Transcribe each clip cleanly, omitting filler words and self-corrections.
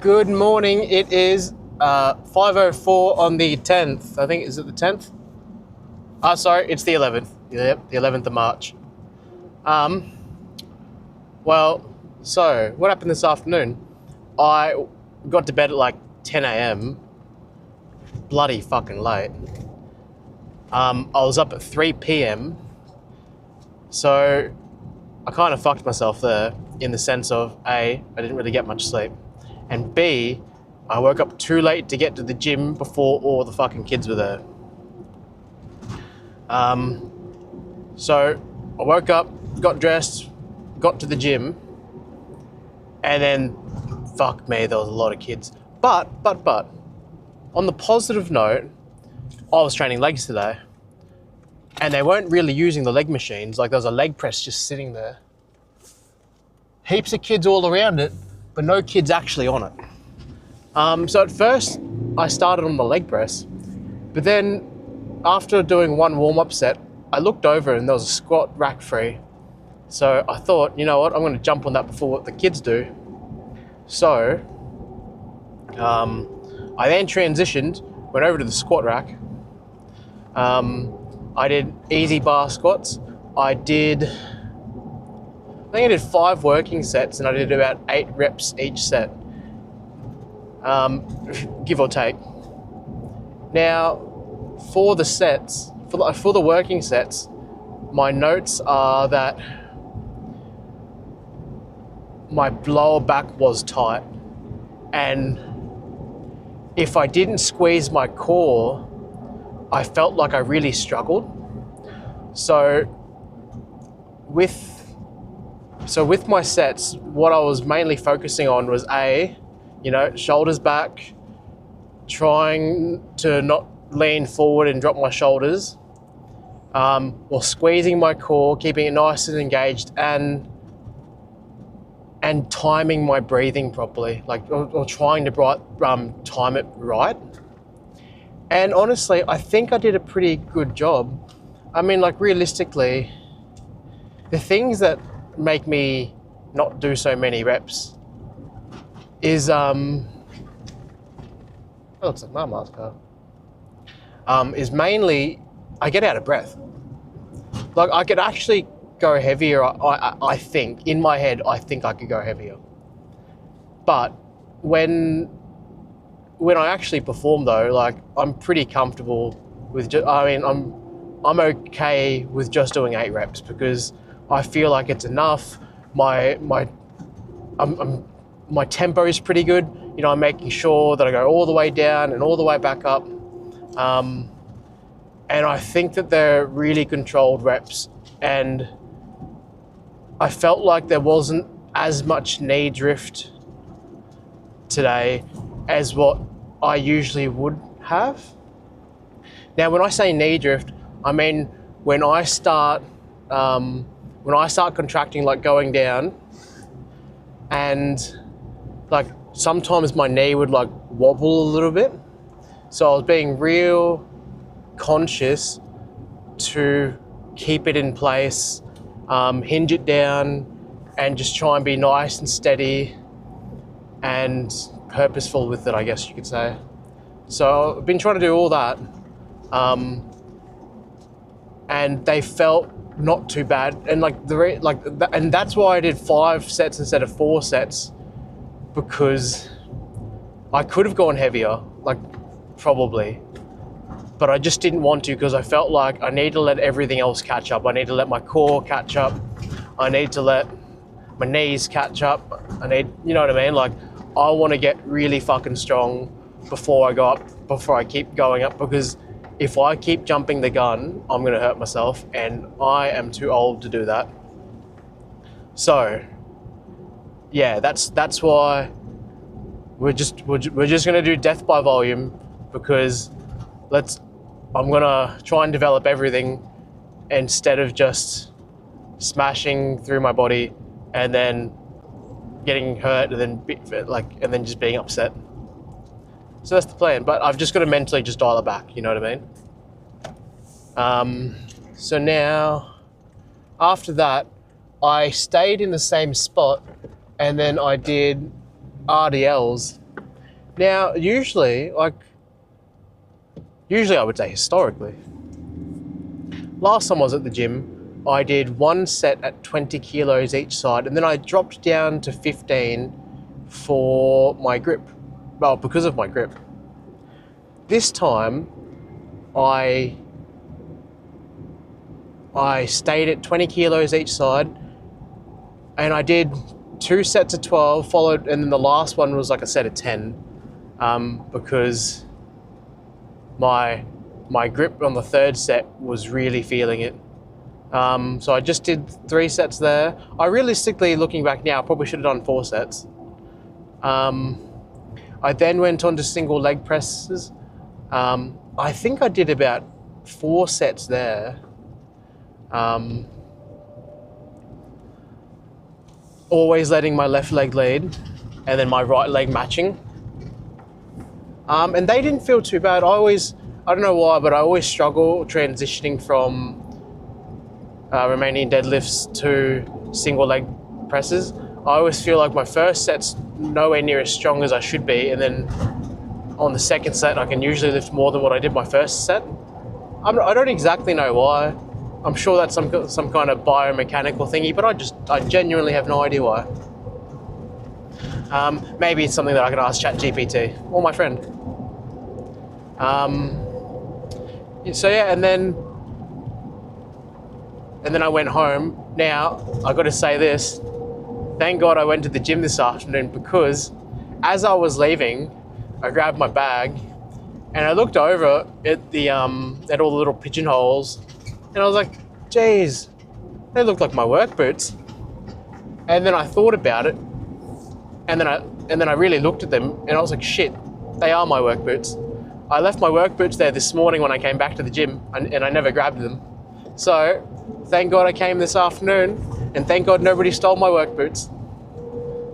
Good morning. It is 5:04 on the 10th. I think, is it the 10th? Sorry, it's the 11th. Yep, the 11th of March. Well, so what happened this afternoon? I got to bed at like 10 a.m. Bloody fucking late. I was up at 3 p.m. So I kind of fucked myself there in the sense of A, I didn't really get much sleep, and B, I woke up too late to get to the gym before all the fucking kids were there. So I woke up, got dressed, got to the gym, and then, fuck me, there was a lot of kids. But, on the positive note, I was training legs today, and they weren't really using the leg machines. Like, there was a leg press just sitting there. Heaps of kids all around it, but no kids actually on it. So at first, I started on the leg press, but then after doing one warm-up set, I looked over and there was a squat rack free. So I thought, you know what, I'm going to jump on that before what the kids do. So I then transitioned, went over to the squat rack. I did easy bar squats. I think I did 5 working sets and I did about 8 reps each set, give or take. Now, for the sets, for the working sets, my notes are that my lower back was tight, and if I didn't squeeze my core, I felt like I really struggled. So with my sets, what I was mainly focusing on was shoulders back, trying to not lean forward and drop my shoulders, while squeezing my core, keeping it nice and engaged, and timing my breathing properly, or trying to time it right. And honestly, I think I did a pretty good job. I mean, like, realistically, the things that make me not do so many reps is looks like my mask car. Is mainly I get out of breath. Like, I could actually go heavier. I think in my head I think I could go heavier, but when I actually perform though, like, I'm pretty comfortable with I'm okay with just doing 8 reps because I feel like it's enough. My tempo is pretty good. You know, I'm making sure that I go all the way down and all the way back up. And I think that they're really controlled reps. And I felt like there wasn't as much knee drift today as what I usually would have. Now, when I say knee drift, I mean when I start contracting, like going down, and like sometimes my knee would like wobble a little bit. So I was being real conscious to keep it in place, hinge it down, and just try and be nice and steady and purposeful with it, I guess you could say. So I've been trying to do all that, and they felt not too bad. And and that's why I did 5 sets instead of 4 sets, because I could have gone heavier, like, probably, but I just didn't want to because I felt like I need to let everything else catch up. I need to let my core catch up. I need to let my knees catch up. You know what I mean? Like, I want to get really fucking strong before I keep going up, because if I keep jumping the gun, I'm going to hurt myself, and I am too old to do that. So, yeah, that's why we're just going to do death by volume, because I'm going to try and develop everything instead of just smashing through my body and then getting hurt and then just being upset. So that's the plan, but I've just got to mentally just dial it back, you know what I mean? So now, after that, I stayed in the same spot, and then I did RDLs Now, usually I would say historically, last time I was at the gym, I did one set at 20 kilos each side, and then I dropped down to 15 for my grip. Well, because of my grip. This time, I stayed at 20 kilos each side, and I did 2 sets of 12, followed, and then the last one was like a set of 10, because my grip on the third set was really feeling it. So I just did 3 sets there. I realistically, looking back now, probably should have done 4 sets. I then went on to single leg presses. I think I did about 4 sets there. Always letting my left leg lead and then my right leg matching. And they didn't feel too bad. I don't know why, but I always struggle transitioning from Romanian deadlifts to single leg presses. I always feel like my first set's nowhere near as strong as I should be, and then on the second set I can usually lift more than what I did my first set. I don't exactly know why. I'm sure that's some kind of biomechanical thingy, but I genuinely have no idea why. Maybe it's something that I could ask ChatGPT or my friend. So yeah, and then I went home. Now, I got to say this. Thank God I went to the gym this afternoon, because as I was leaving, I grabbed my bag and I looked over at the at all the little pigeonholes, and I was like, geez, they look like my work boots. And then I thought about it, and then I really looked at them, and I was like, shit, they are my work boots. I left my work boots there this morning when I came back to the gym, and I never grabbed them. So thank God I came this afternoon, and thank God nobody stole my work boots.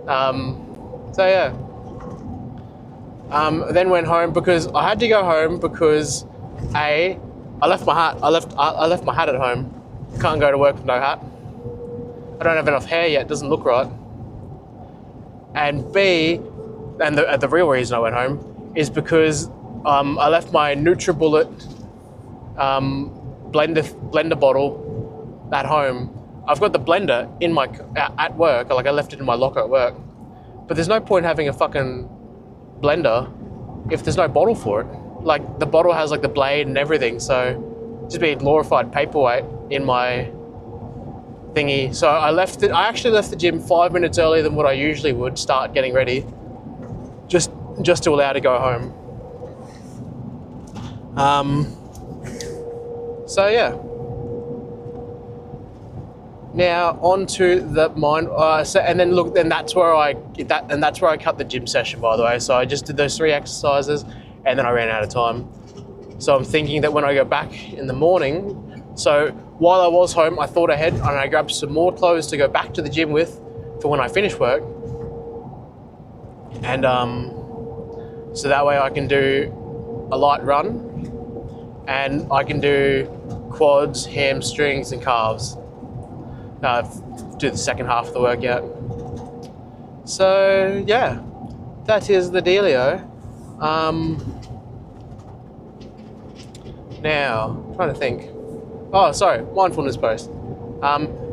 So yeah. Then went home because I had to go home because I left my hat. I left my hat at home. Can't go to work with no hat. I don't have enough hair yet. It doesn't look right. And B, and the real reason I went home is because I left my NutriBullet blender bottle at home. I've got the blender in at work. Like, I left it in my locker at work. But there's no point having a fucking blender if there's no bottle for it. Like, the bottle has like the blade and everything, so just be a glorified paperweight in my thingy. So I actually left the gym 5 minutes earlier than what I usually would, start getting ready, just to allow to go home. So yeah. Now on to the mind. Then that's where I cut the gym session, by the way. So I just did those 3 exercises, and then I ran out of time. So I'm thinking that when I go back in the morning, so while I was home, I thought ahead and I grabbed some more clothes to go back to the gym with for when I finish work. And so that way I can do a light run, and I can do quads, hamstrings, and calves. Do the second half of the workout. So yeah, that is the dealio. Now, I'm trying to think. Oh, sorry, mindfulness post.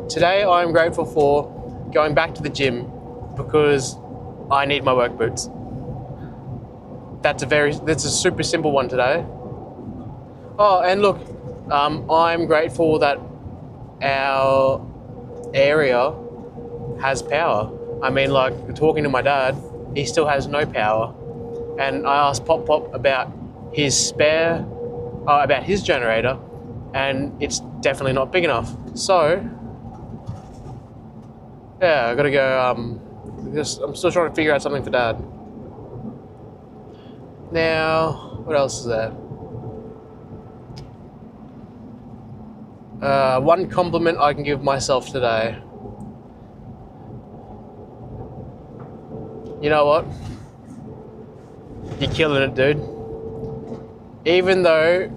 Today I'm grateful for going back to the gym because I need my work boots. That's a super simple one today. Oh, and look, I'm grateful that our area has power. I mean, like, talking to my dad, he still has no power. And I asked Pop about his about his generator, and it's definitely not big enough. So, yeah, I gotta go, I'm still trying to figure out something for Dad. Now, what else is there? One compliment I can give myself today. You know what? You're killing it, dude. Even though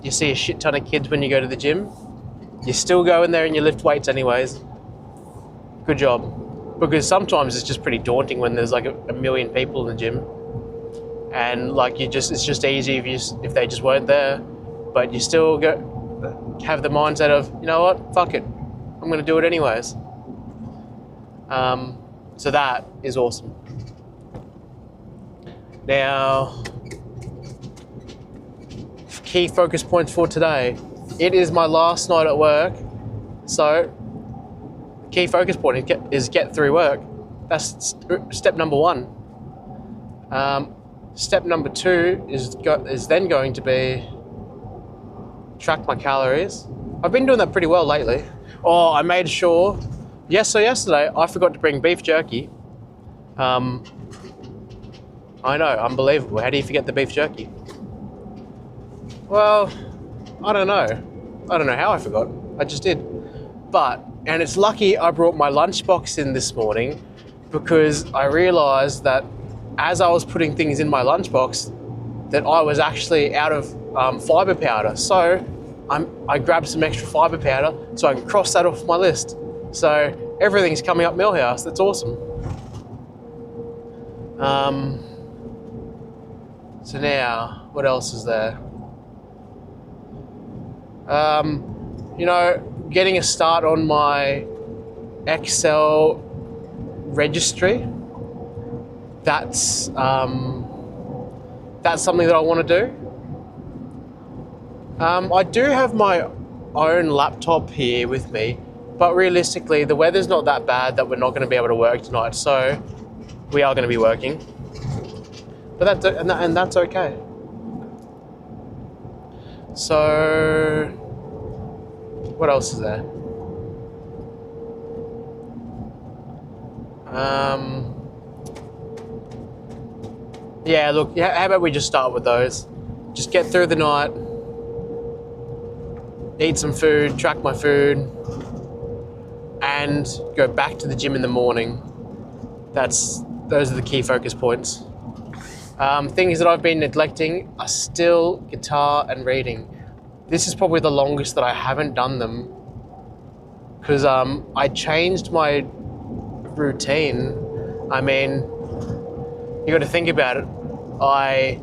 you see a shit ton of kids when you go to the gym, you still go in there and you lift weights anyways. Good job. Because sometimes it's just pretty daunting when there's like a million people in the gym. and like it's just easy if they just weren't there, but you still have the mindset of, you know what, fuck it, I'm going to do it anyways. So that is awesome. Now, key focus points for today. It is my last night at work, so key focus point is get through work. That's step number one. Step number two is then going to be track my calories. I've been doing that pretty well lately. Oh, I made sure. Yesterday I forgot to bring beef jerky. I know, unbelievable. How do you forget the beef jerky? Well, I don't know. I don't know how I forgot. I just did. And it's lucky I brought my lunchbox in this morning, because I realised that as I was putting things in my lunchbox, that I was actually out of fibre powder. So I grabbed some extra fibre powder so I can cross that off my list. So everything's coming up Millhouse. That's awesome. So now, what else is there? Getting a start on my Excel registry. That's something that I want to do. I do have my own laptop here with me, but realistically, the weather's not that bad that we're not going to be able to work tonight. So we are going to be working, but that's okay. So what else is there? Yeah, look, how about we just start with those? Just get through the night, eat some food, track my food, and go back to the gym in the morning. Those are the key focus points. Things that I've been neglecting are still guitar and reading. This is probably the longest that I haven't done them, because I changed my routine. I mean, you got to think about it. I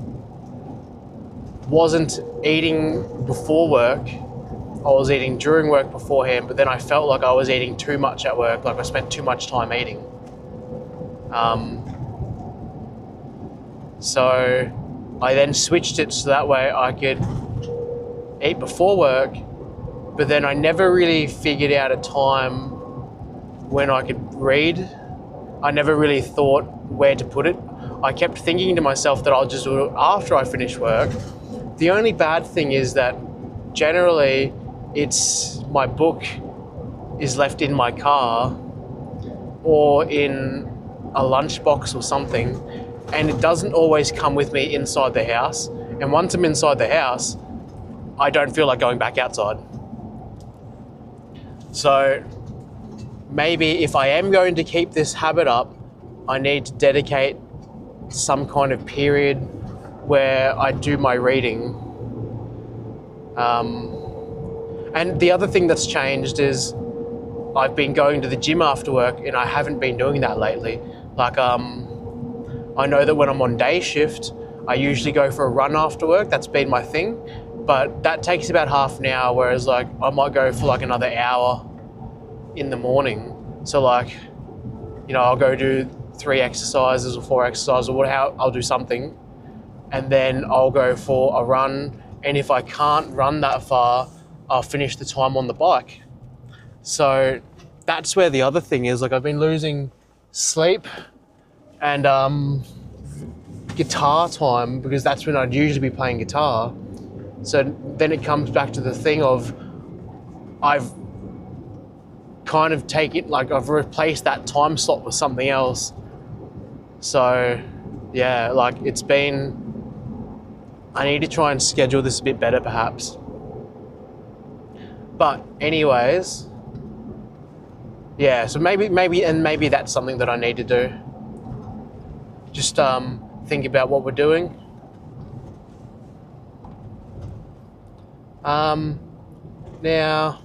wasn't eating before work. I was eating during work beforehand, but then I felt like I was eating too much at work, like I spent too much time eating. So I then switched it so that way I could eat before work, but then I never really figured out a time when I could read. I never really thought where to put it. I kept thinking to myself that I'll just do it after I finish work. The only bad thing is that generally my book is left in my car or in a lunchbox or something, and it doesn't always come with me inside the house. And once I'm inside the house, I don't feel like going back outside. So maybe if I am going to keep this habit up, I need to dedicate some kind of period where I do my reading. And the other thing that's changed is I've been going to the gym after work, and I haven't been doing that lately. Like, I know that when I'm on day shift, I usually go for a run after work. That's been my thing, but that takes about half an hour, whereas like I might go for like another hour in the morning. So like, I'll go do 3 exercises or 4 exercises or I'll do something, and then I'll go for a run. And if I can't run that far, I'll finish the time on the bike. So that's where the other thing is. Like, I've been losing sleep and guitar time, because that's when I'd usually be playing guitar. So then it comes back to the thing of I've kind of I've replaced that time slot with something else. So yeah, like I need to try and schedule this a bit better perhaps. But anyways, yeah, so maybe that's something that I need to do. Just think about what we're doing. Now,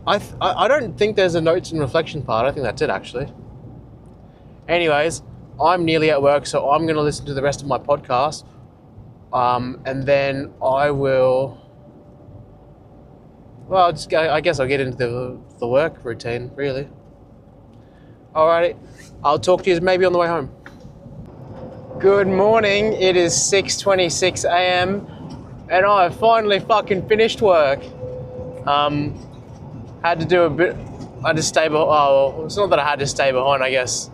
I don't think there's a notes and reflection part. I think that's it actually. Anyways, I'm nearly at work, so I'm going to listen to the rest of my podcast, and then I will. Well, I guess I'll get into the work routine, really. Alrighty, I'll talk to you maybe on the way home. Good morning. It is 6:26 a.m. and I have finally fucking finished work. Had to do a bit. I had to stay behind. Oh, it's not that I had to stay behind. I guess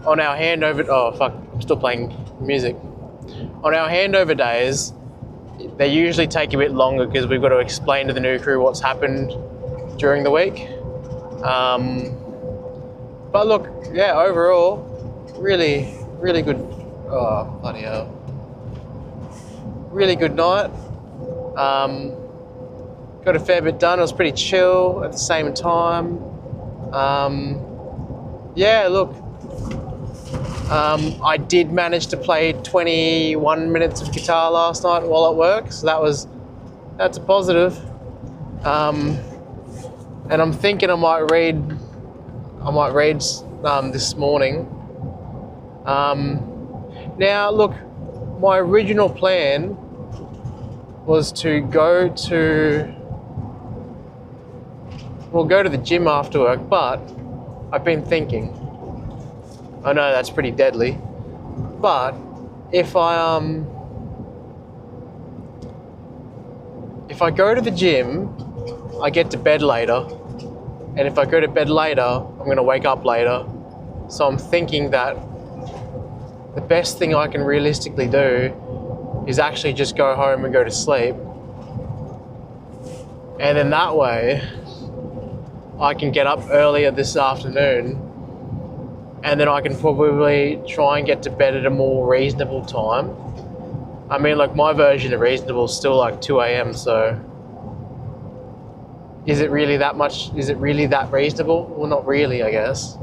on our handover. Oh fuck! I'm still playing music. On our handover days, they usually take a bit longer because we've got to explain to the new crew what's happened during the week. But look, yeah, overall, really, really good. Oh, bloody hell. Really good night. Got a fair bit done. It was pretty chill at the same time. Yeah, look. I did manage to play 21 minutes of guitar last night while at work, so that's a positive. And I'm thinking I might read this morning. Now, look, my original plan was to go to the gym after work, but I've been thinking. I know that's pretty deadly, but if I go to the gym, I get to bed later, and if I go to bed later, I'm going to wake up later. So I'm thinking that the best thing I can realistically do is actually just go home and go to sleep, and then that way I can get up earlier this afternoon, and then I can probably try and get to bed at a more reasonable time. I mean, like, my version of reasonable is still like 2 a.m, so is it really that much? Is it really that reasonable? Well, not really, I guess.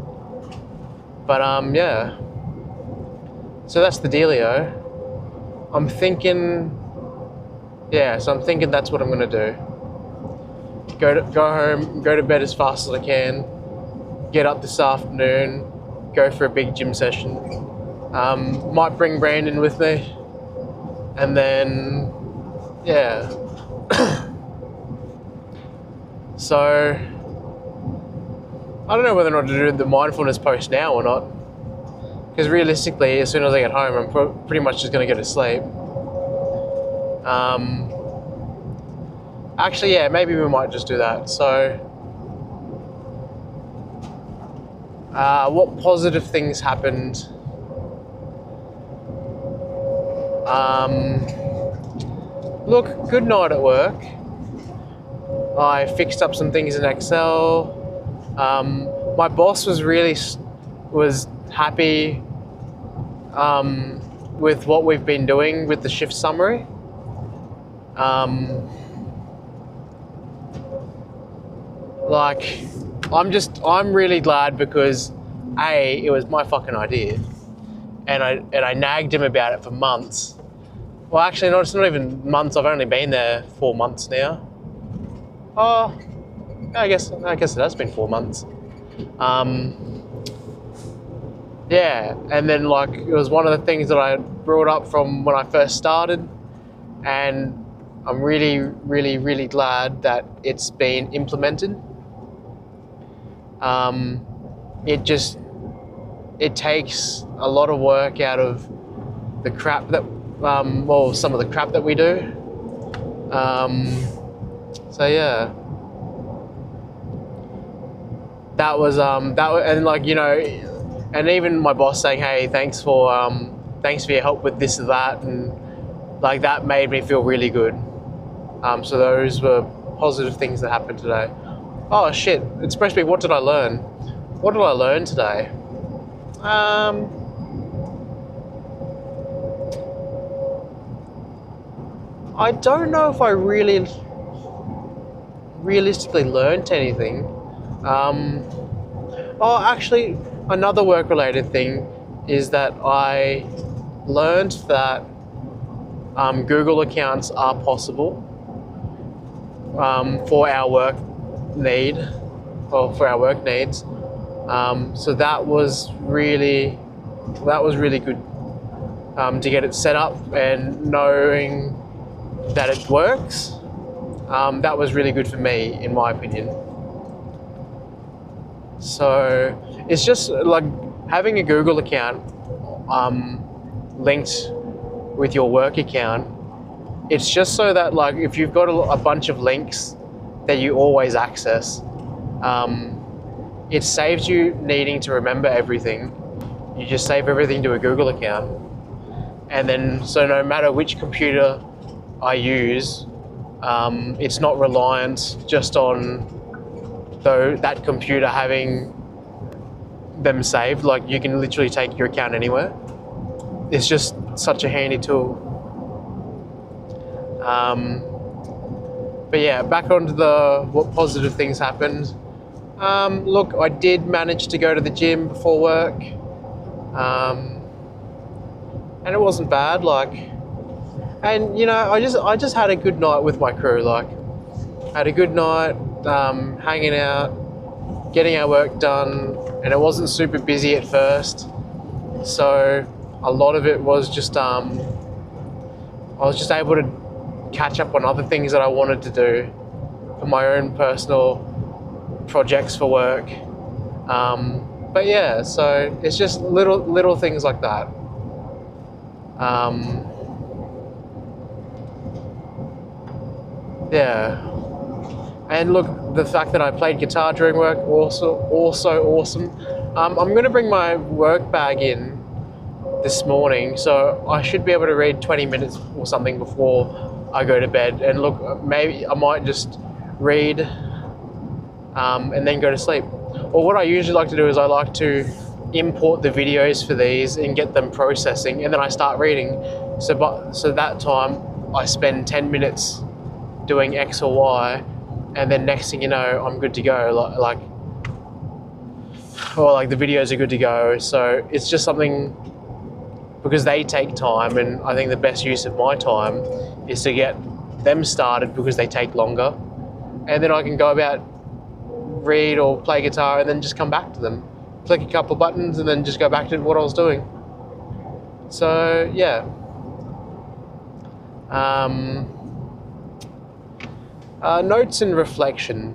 But yeah. So that's the dealio. I'm thinking that's what I'm gonna do. Go home, go to bed as fast as I can, get up this afternoon, go for a big gym session. Might bring Brandon with me, and then yeah. So I don't know whether or not to do the mindfulness post now or not, because realistically, as soon as I get home, I'm pretty much just going to go to sleep. Actually, yeah, maybe we might just do that. So, what positive things happened? Look, good night at work. I fixed up some things in Excel. My boss was happy with what we've been doing with the shift summary. I'm really glad because it was my fucking idea, and I nagged him about it for months. Well, actually, no, it's not even months. I've only been there 4 months now. Oh, I guess it has been 4 months. Yeah, and then like it was one of the things that I brought up from when I first started, and I'm really, really, really glad that it's been implemented. It takes a lot of work out of the crap that, some of the crap that we do. So yeah, that was, and like, you know, and even my boss saying, hey, thanks for your help with this or that, and like that made me feel really good. So those were positive things that happened today. Oh shit, it's supposed to be, what did I learn? What did I learn today? I don't know if I really realistically learned anything. Actually, another work-related thing is that I learned that Google accounts are possible for our work needs. So that was really, that was really good to get it set up and knowing that it works. That was really good for me, in my opinion. So it's just like having a Google account linked with your work account. It's just so that like if you've got a bunch of links that you always access, it saves you needing to remember everything. You just save everything to a Google account, and then so no matter which computer I use, it's not reliant just on that computer having them saved. Like you can literally take your account anywhere. It's just such a handy tool. But yeah, back onto what positive things happened. Look, I did manage to go to the gym before work, and it wasn't bad. And you know, I just had a good night with my crew. Like, had a good night, hanging out, getting our work done, and it wasn't super busy at first. So a lot of it was just I was just able to catch up on other things that I wanted to do for my own personal projects for work. But yeah, so it's just little things like that. Yeah, and look, the fact that I played guitar during work also awesome. I'm going to bring my work bag in this morning, so I should be able to read 20 minutes or something before I go to bed. And look, maybe I might just read and then go to sleep. Or what I usually like to do is I like to import the videos for these and get them processing, and then I start reading. So that time I spend 10 minutes doing X or Y, and then next thing you know, I'm good to go. Like the videos are good to go. So it's just something, because they take time, and I think the best use of my time is to get them started because they take longer, and then I can go about, read or play guitar, and then just come back to them, click a couple buttons, and then just go back to what I was doing. So yeah. Notes and reflection.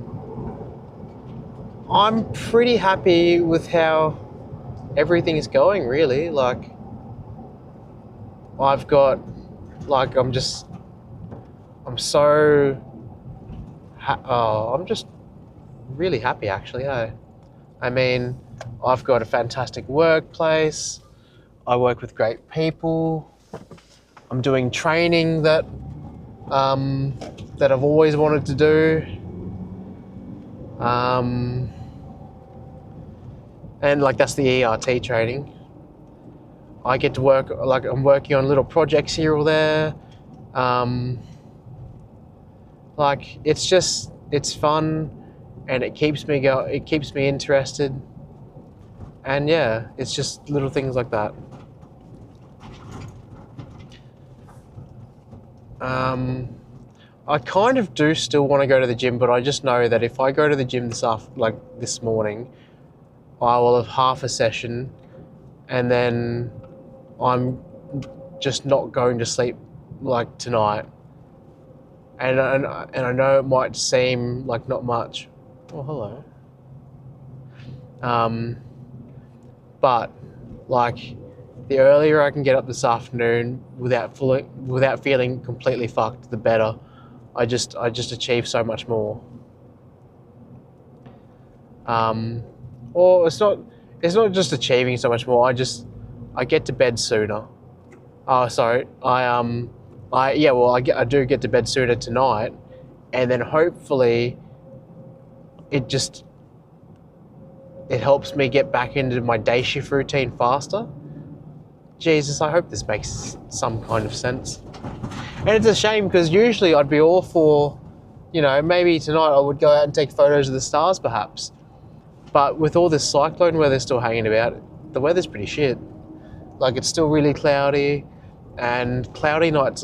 I'm pretty happy with how everything is going, really. Like, I'm just really happy, actually. I mean, I've got a fantastic workplace. I work with great people. I'm doing training that I've always wanted to do. And like, that's the ERT training. I get to work, like I'm working on little projects here or there. Like, it's fun, and it keeps me interested. And yeah, it's just little things like that. I kind of do still want to go to the gym, but I just know that if I go to the gym this morning, I will have half a session, and then I'm just not going to sleep like tonight. And I know it might seem like not much. Oh, hello. But like, the earlier I can get up this afternoon without feeling completely fucked, the better. I just achieve so much more. Or it's not just achieving so much more. I get to bed sooner. Oh, sorry. I do get to bed sooner tonight, and then hopefully it helps me get back into my day shift routine faster. Jesus, I hope this makes some kind of sense. And it's a shame, because usually I'd be all for, maybe tonight I would go out and take photos of the stars perhaps. But with all this cyclone weather still hanging about, the weather's pretty shit. Like, it's still really cloudy, and cloudy nights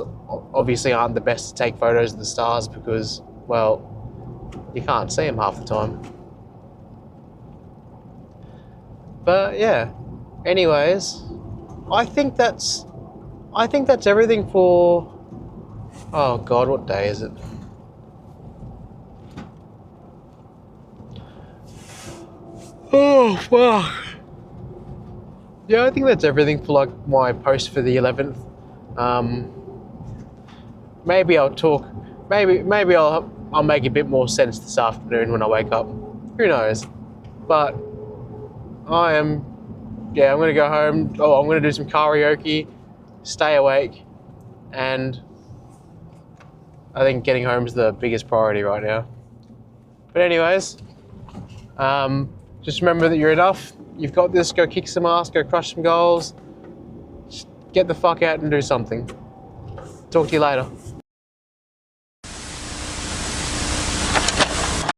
obviously aren't the best to take photos of the stars because, well, you can't see them half the time. But yeah, anyways, I think that's everything for. Oh God, what day is it? Oh fuck. Yeah, I think that's everything for like my post for the 11th. Maybe I'll talk. Maybe I'll make a bit more sense this afternoon when I wake up. Who knows? But I am. Yeah, I'm gonna go home. Oh, I'm gonna do some karaoke, stay awake, and I think getting home is the biggest priority right now. But anyways, just remember that you're enough. You've got this. Go kick some ass. Go crush some goals. Just get the fuck out and do something. Talk to you later.